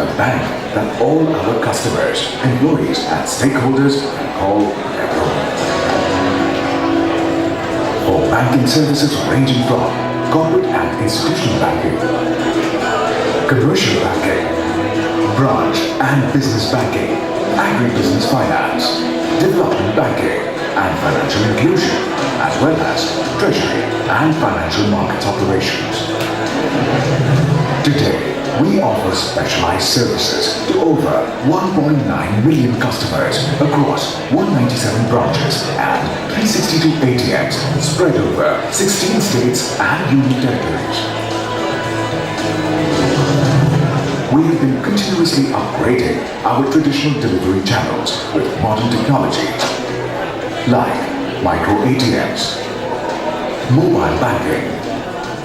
A bank that all our customers, employees and stakeholders can call their own. For banking services ranging from corporate and institutional banking, commercial banking, branch and business banking, agribusiness finance, development banking and financial inclusion, as well as treasury and financial markets operations. Today, we offer specialized services to over 1.9 million customers across 197 branches and 362 ATMs spread over 16 states and union territories. We have been continuously upgrading our traditional delivery channels with modern technology like micro ATMs, mobile banking,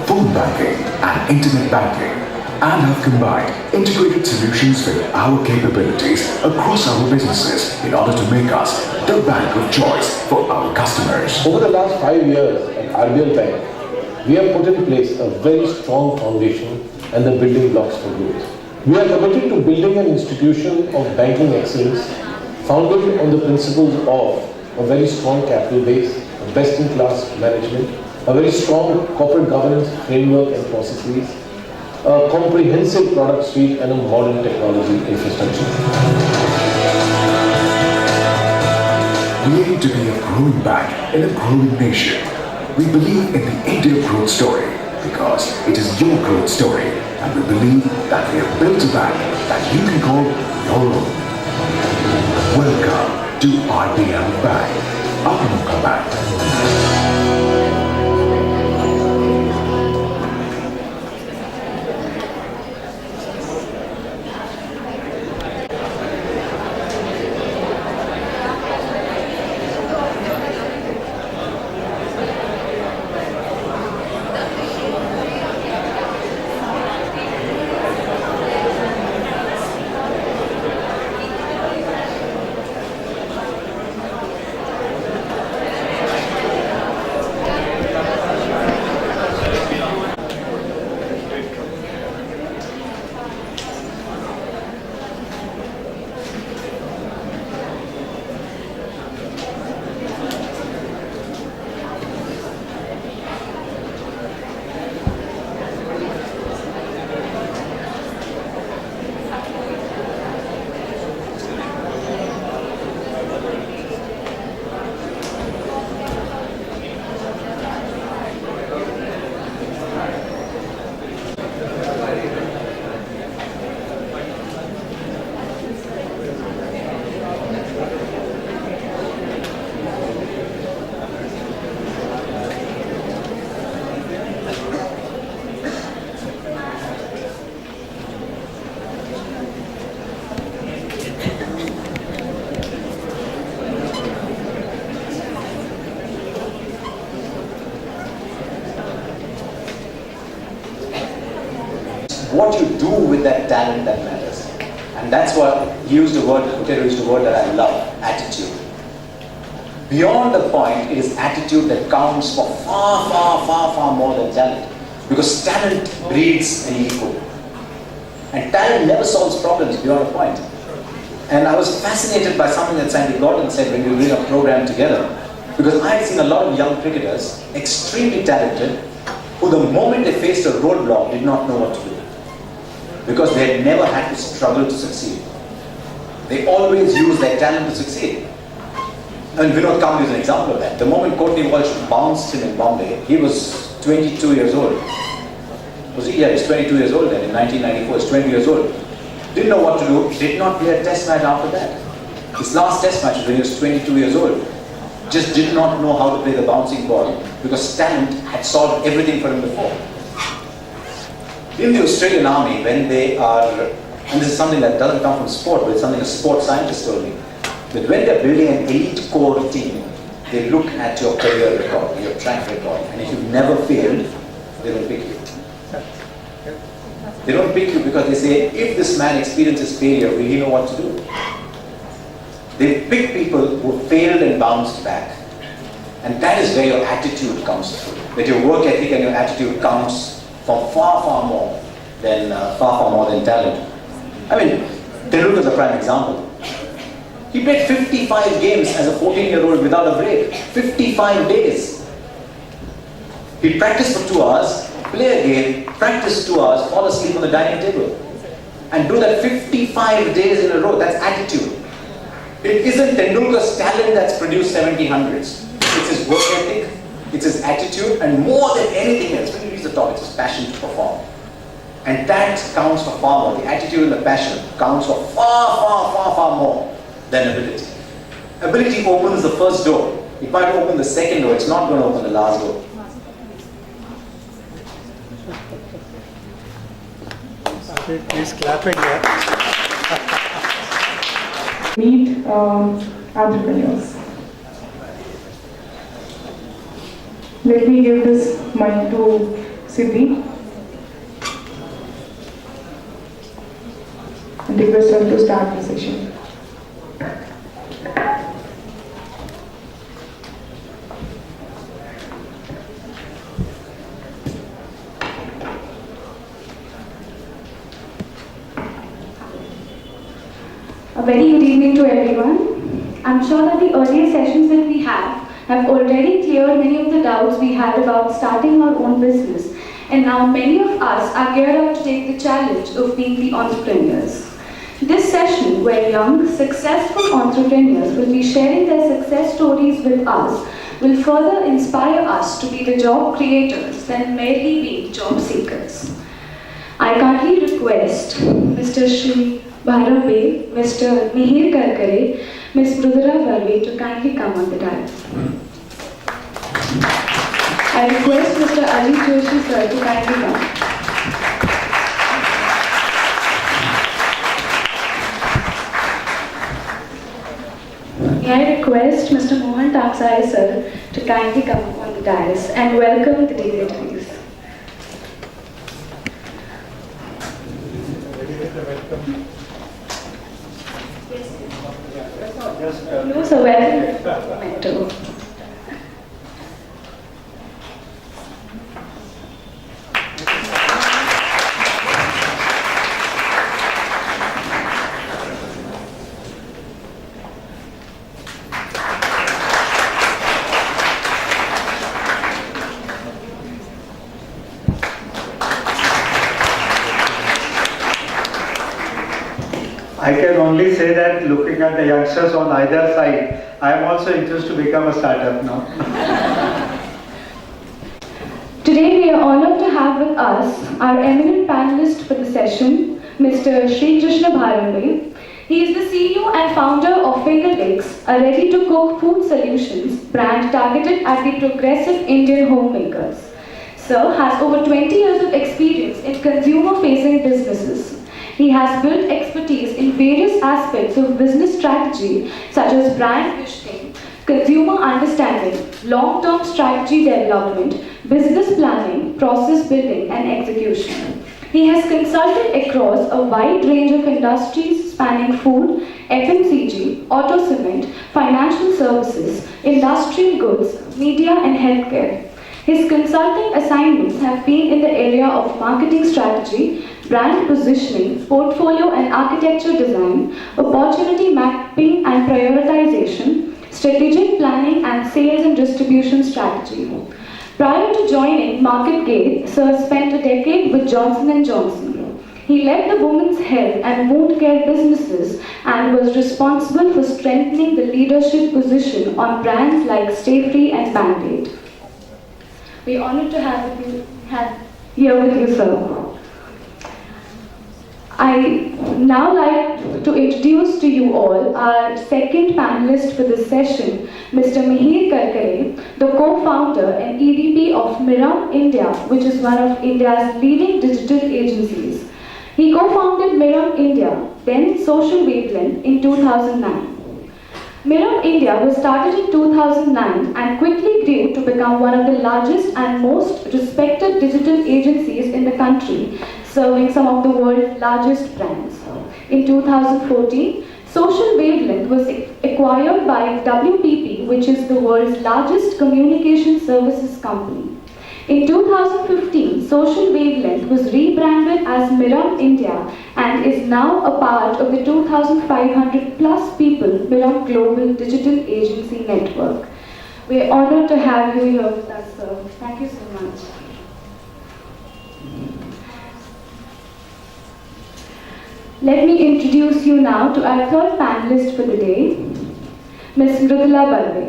phone banking and internet banking, and have combined integrated solutions with our capabilities across our businesses in order to make us the bank of choice for our customers. Over the last 5 years at RBL Bank, we have put in place a very strong foundation and the building blocks for growth. We are committed to building an institution of banking excellence founded on the principles of a very strong capital base, a best-in-class management, a very strong corporate governance framework and processes, a comprehensive product suite and a modern technology infrastructure. We aim to be a growing bank in a growing nation. We believe in the India growth story because it is your growth story, and we believe that we have built a bank that you can call your own. Welcome to RBL Bank, Apnoka Bank. What you do with that talent that matters. And that's what he used the word, Hotel used the word that I love, attitude. Beyond the point, it is attitude that counts for far, far, far, far more than talent. Because talent breeds an ego. And talent never solves problems beyond a point. And I was fascinated by something that Sandy Gordon said when we were doing a program together. Because I had seen a lot of young cricketers, extremely talented, who the moment they faced a roadblock did not know what to do. Because they had never had to struggle to succeed. They always use their talent to succeed. And Vinod Kambli is an example of that. The moment Courtney Walsh bounced him in Bombay, he was 22 years old. Was he? Yeah, he's 22 years old then. In 1994, he's 20 years old. Didn't know what to do. Did not play a test match after that. His last test match was when he was 22 years old. Just did not know how to play the bouncing ball because talent had solved everything for him before. In the Australian Army, when they are, and this is something that doesn't come from sport, but it's something a sports scientist told me, that when they're building an elite core team, they look at your career record, your track record, and if you've never failed, they don't pick you. They don't pick you because they say, if this man experiences failure, will he know what to do? They pick people who failed and bounced back. And that is where your attitude comes through. That your work ethic and your attitude comes from far, far more than talent. I mean, Tendulkar is a prime example. He played 55 games as a 14-year-old without a break. 55 days. He'd practice for 2 hours, play a game, practice 2 hours, fall asleep on the dining table. And do that 55 days in a row. That's attitude. It isn't Tendulkar's talent that's produced 70 hundreds. It's his work ethic, it's his attitude, and more than anything else, when you reach the top, it's his passion to perform. And that counts for far more. The attitude and the passion counts for far more than ability. Ability opens the first door. It might open the second door. It's not going to open the last door. Please clap it here. Meet entrepreneurs. Let me give this mic to Siddhi and request her to start the session. A very good evening to everyone. I'm sure that the earlier sessions that we have already cleared many of the doubts we had about starting our own business, and now many of us are geared up to take the challenge of being the entrepreneurs. This session, where young, successful entrepreneurs will be sharing their success stories with us, will further inspire us to be the job creators than merely being job seekers. I kindly request Mr. Shri Bharambe, Mr. Mihir Karkare, Ms. Brudara Varve to kindly come on the dais. I request Mr. Ajit Joshi sir to kindly come. May I request Mr. Mohan Taksai sir to kindly come on the dais and welcome the dignitaries. No, sir, welcome. Mentor. I can only say that looking at the youngsters on either side, I am also interested to become a startup now. Today we are honored to have with us our eminent panelist for the session, Mr. Sri Krishna Bharambe. He is the CEO and founder of Finger Licks, a ready-to-cook food solutions brand targeted at the progressive Indian homemakers. Sir has over 20 years of experience in consumer-facing businesses. He has built expertise in various aspects of business strategy such as brand visioning, consumer understanding, long-term strategy development, business planning, process building and execution. He has consulted across a wide range of industries spanning food, FMCG, auto cement, financial services, industrial goods, media and healthcare. His consulting assignments have been in the area of marketing strategy, brand positioning, portfolio and architecture design, opportunity mapping and prioritization, strategic planning and sales and distribution strategy. Prior to joining MarketGate, Sir spent a decade with Johnson & Johnson. He led the women's health and wound care businesses and was responsible for strengthening the leadership position on brands like Stay Free and Band-Aid. We are honored to have you here with you, sir. I now like to introduce to you all our second panelist for this session, Mr. Mihir Karkare, the co-founder and EVP of Miram India, which is one of India's leading digital agencies. He co-founded Miram India, then Social Wavelength, in 2009. Miram India was started in 2009 and quickly grew to become one of the largest and most respected digital agencies in the country, serving some of the world's largest brands. In 2014, Social Wavelength was acquired by WPP, which is the world's largest communication services company. In 2015, Social Wavelength was rebranded as Miram India and is now a part of the 2,500 plus people belong Global Digital Agency Network. We are honored to have you here with us, sir. Thank you so much. Let me introduce you now to our third panelist for the day, Ms. Mridula Barve.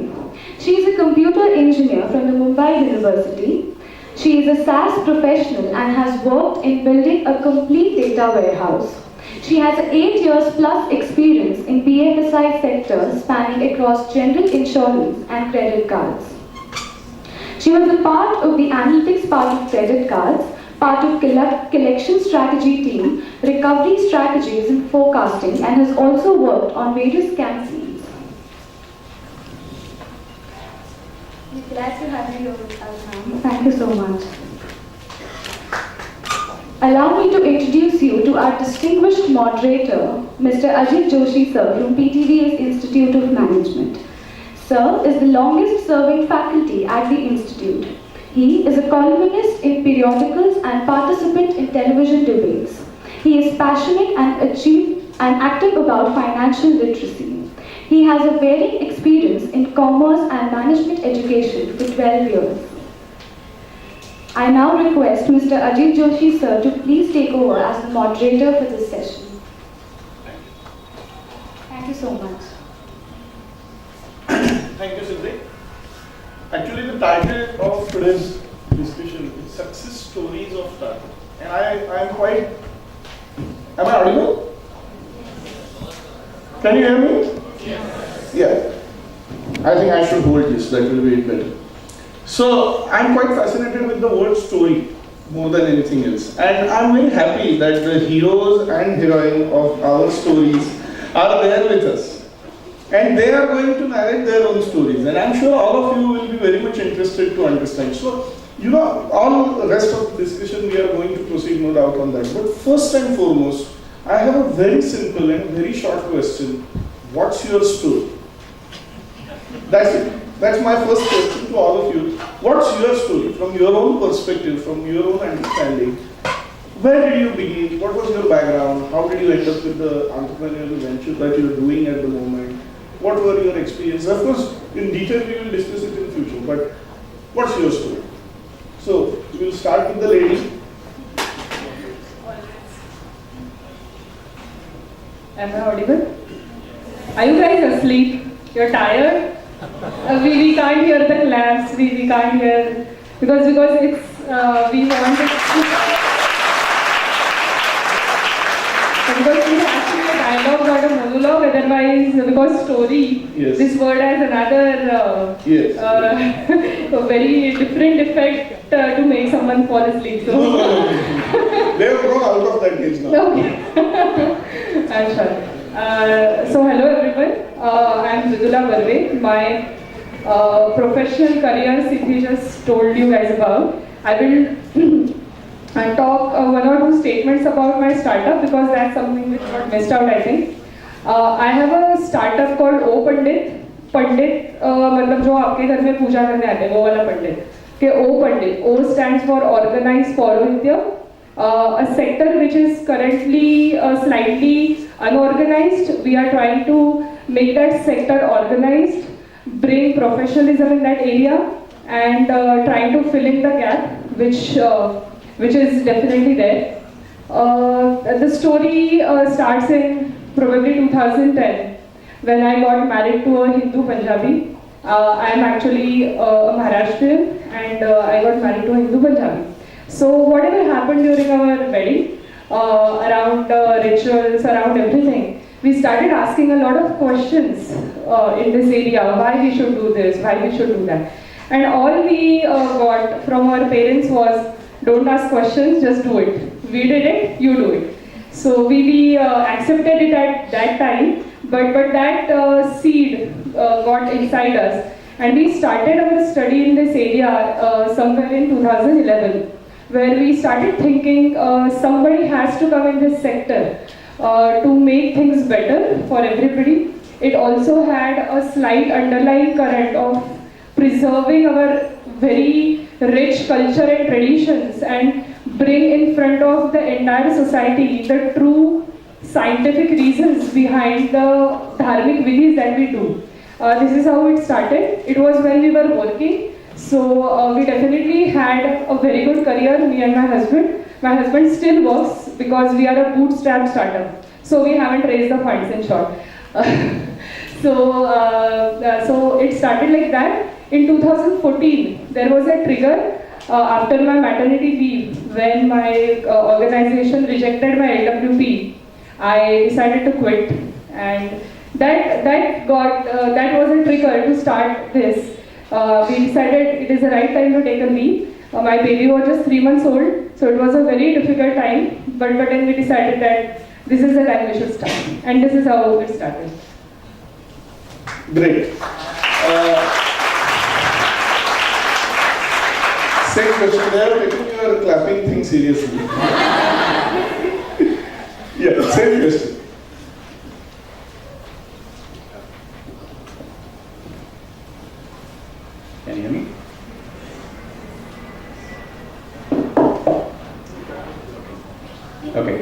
She is a computer engineer from the Mumbai University. She is a SaaS professional and has worked in building a complete data warehouse. She has 8 years plus experience in BFSI sector spanning across general insurance and credit cards. She was a part of the analytics part of credit cards, part of collection strategy team, recovery strategies and forecasting, and has also worked on various campaigns. We're glad to have you here with us, ma'am. Thank you so much. Allow me to introduce you to our distinguished moderator, Mr. Ajit Joshi, sir, from PTVA's Institute of Management. Sir is the longest serving faculty at the Institute. He is a columnist in periodicals and participant in television debates. He is passionate and active about financial literacy. He has a varied experience in commerce and management education for 12 years. I now request Mr. Ajit Joshi, sir, to please take over as the moderator for this session. Thank you so much. Thank you, Sindhi. Actually, the title of today's discussion is Success Stories of Startup. And I am quite... Am I audible? Can you hear me? Yes. Yeah. I think I should hold this, that will be better. So, I am quite fascinated with the word story more than anything else. And I am very happy that the heroes and heroines of our stories are there with us. And they are going to narrate their own stories. And I am sure all of you will be very much interested to understand. So, you know, all the rest of the discussion we are going to proceed no doubt on that. But first and foremost, I have a very simple and very short question. What's your story? That's it. That's my first question to all of you. What's your story from your own perspective, from your own understanding? Where did you begin? What was your background? How did you end up with the entrepreneurial venture that you are doing at the moment? What were your experiences? Of course, in detail we will discuss it in future, but what's your story? So, we'll start with the lady. Am I audible? Are you guys asleep? You're tired? We can't hear the claps, we can't hear, because it's, we want it, because it's actually a dialogue, not a monologue, otherwise, because story, yes. This word has another, a very different effect to make someone fall asleep, so. They have grown out of that age now. Okay, I'm sure. So hello everyone, I'm Mridula Barve. My professional career, Siddhi just told you guys about. I will talk one or two statements about my startup because that's something which got missed out, I think. I have a startup called O Pandit. Pandit, मतलब जो आपके घर में पूजा करने आते हैं वो वाला पंडित. के O Pandit. O stands for Organized Paurohitya. A sector which is currently slightly unorganized. We are trying to make that sector organized, bring professionalism in that area, and trying to fill in the gap, which is definitely there. The story starts in probably 2010 when I got married to a Hindu Punjabi. I am actually a Maharashtrian, and I got married to a Hindu Punjabi. So whatever happened during our wedding, around rituals, around everything, we started asking a lot of questions in this area, why we should do this, why we should do that. And all we got from our parents was, don't ask questions, just do it. We did it, you do it. So we accepted it at that time, but that seed got inside us. And we started our study in this area somewhere in 2011. Where we started thinking somebody has to come in this sector to make things better for everybody. It also had a slight underlying current of preserving our very rich culture and traditions and bring in front of the entire society the true scientific reasons behind the dharmic vidhis that we do. This is how it started. It was when we were working. So we definitely had a very good career, me and my husband. My husband still works because we are a bootstrap startup. So we haven't raised the funds, in short. So it started like that. In 2014, there was a trigger after my maternity leave when my organization rejected my LWP. I decided to quit, and that was a trigger to start this. We decided it is the right time to take a leave. My baby was just 3 months old, so it was a very difficult time. But then we decided that this is the time we should start, and this is how it started. Great. Same question. They have taken your clapping thing seriously. Yeah, same question. Can you hear me? Okay.